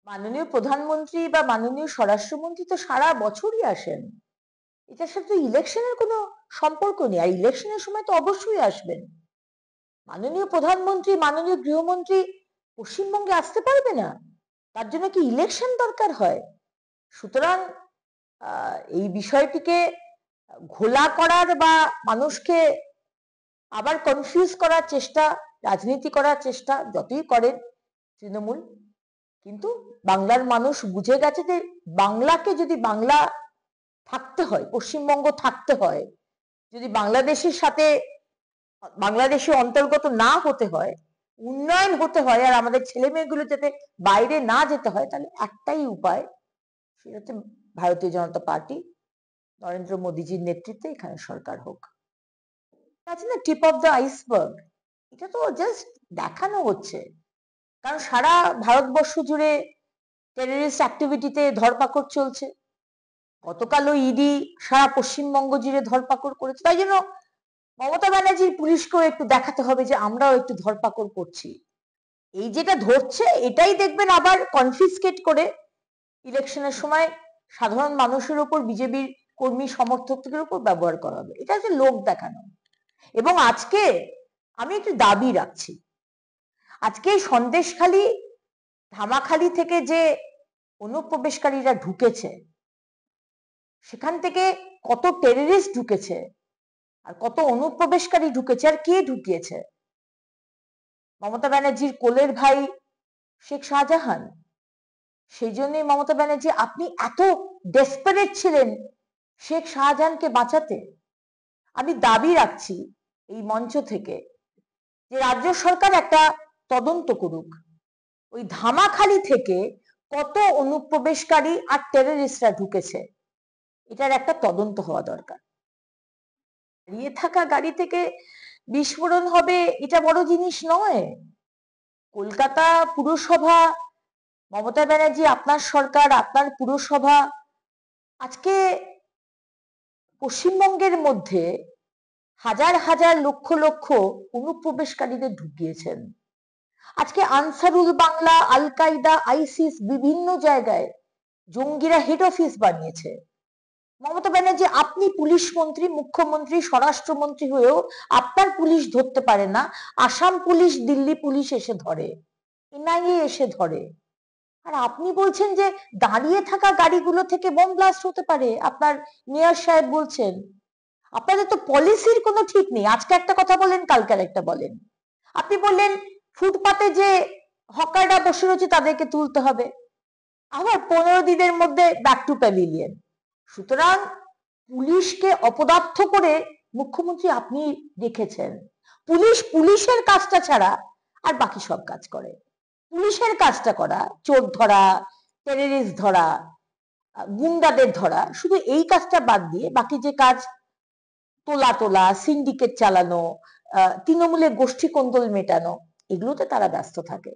মাননীয় প্রধানমন্ত্রী বা মাননীয় স্বরাষ্ট্রমন্ত্রী তো সারা বছরই আসেন। এটার সাথে ইলেকশনের কোনো সম্পর্ক নেই, আর ইলেকশনের সময় তো অবশ্যই আসবেন। মাননীয় প্রধানমন্ত্রী মাননীয় গৃহমন্ত্রী পশ্চিমবঙ্গে আসতে পারবে না? তার জন্য কি ইলেকশন দরকার হয়? সুতরাং এই বিষয়টিকে ঘোলা করার বা মানুষকে আবার কনফিউজ করার চেষ্টা, রাজনীতি করার চেষ্টা যতই করেন তৃণমূল, কিন্তু বাংলার মানুষ বুঝে গেছে যে বাংলাকে যদি বাংলা থাকতে হয়, পশ্চিমবঙ্গ থাকতে হয়, যদি বাংলাদেশের সাথে বাংলাদেশের অন্তর্গত না হতে হয়, উন্নয়ন হতে হয়, আর আমাদের ছেলে মেয়েগুলো যাতে বাইরে না যেতে হয়, তাহলে একটাই উপায়, সেটা হচ্ছে ভারতীয় জনতা পার্টি, নরেন্দ্র মোদীজির নেতৃত্বে এখানে সরকার হোক। আছে না টিপ অফ দ্য আইসবার্গ, এটা তো জাস্ট দেখানো হচ্ছে। কারণ সারা ভারতবর্ষ জুড়ে টেররিস্ট অ্যাক্টিভিটিতে ধরপাকড় চলছে। গতকালও ইডি সারা পশ্চিমবঙ্গ জুড়ে ধরপাকড় করেছে। তাই জন্য মমতা ব্যানার্জির পুলিশকেও একটু দেখাতে হবে যে আমরাও একটু ধরপাকড় করছি। এই যেটা ধরছে এটাই দেখবেন আবার কনফিসকেট করে ইলেকশনের সময় সাধারণ মানুষের উপর, বিজেপির কর্মী সমর্থকদের উপর ব্যবহার করা হবে। এটা হচ্ছে লোক দেখানো। এবং আজকে আমি একটু দাবি রাখছি, আজকে সন্দেশখালী ধামাখালি থেকে যে অনুপ্রবেশকারীরা ঢুকেছে, সেখান থেকে কত টেররিস্ট ঢুকেছে, আর কত অনুপ্রবেশকারী ঢুকেছে, আর কে ঢুকিয়েছে? মমতা ব্যানার্জির কোলের ভাই শেখ শাহজাহান। সেই জন্যই মমতা ব্যানার্জি আপনি এত ডেসপারেট ছিলেন শেখ শাহজাহানকে বাঁচাতে। আমি দাবি রাখছি এই মঞ্চ থেকে যে রাজ্য সরকার একটা তদন্ত করুক, ওই ধামাখালি থেকে কত অনুপ্রবেশকারী আর টেররিস্টরা ঢুকেছে, এটার একটা তদন্ত হওয়া দরকার। দাঁড়িয়ে থাকা গাড়ি থেকে বিস্ফোরণ হবে এটা বড় জিনিস নয়। কলকাতা পুরসভা, মমতা ব্যানার্জি আপনার সরকার, আপনার পুরসভা আজকে পশ্চিমবঙ্গের মধ্যে হাজার হাজার লক্ষ লক্ষ অনুপ্রবেশকারীদের ঢুকিয়েছেন। আজকে আনসারুল বাংলা, আল কায়দা, আইসিস বিভিন্ন জায়গায় জঙ্গিরা হেড অফিস বানিয়েছে। মমতা ব্যানার্জি আপনি পুলিশ মন্ত্রী, মুখ্যমন্ত্রী, স্বরাষ্ট্রমন্ত্রী হয়েও আপনার পুলিশ ধরতে পারে না। আসাম পুলিশ, দিল্লি পুলিশ এসে ধরে, এনআইএ এসে ধরে, আর আপনি বলছেন যে দাঁড়িয়ে থাকা গাড়িগুলো থেকে বোম ব্লাস্ট হতে পারে। আপনার মেয়র সাহেব বলছেন। আপনাদের তো পলিসির কোনো ঠিক নেই, আজকে একটা কথা বলেন, কালকে একটা বলেন। আপনি বললেন ফুটপাতে যে হকাররা বসে রয়েছে তাদেরকে তুলতে হবে, আবার 15 দিনের মধ্যে ব্যাক টু প্যাভিলিয়ন। সুতরাং পুলিশকে অপদার্থ করে মুখ্যমন্ত্রী আপনি রেখেছেন। পুলিশ পুলিশের কাজটা ছাড়া আর বাকি সব কাজ করে। পুলিশের কাজটা করা, চোর ধরা, টেররিস্ট ধরা, গুন্ডাদের ধরা, শুধু এই কাজটা বাদ দিয়ে বাকি যে কাজ, তোলা তোলা, সিন্ডিকেট চালানো, তৃণমূলের গোষ্ঠী কোন্দল মেটানো, এগুলোতে তারা ব্যস্ত থাকে।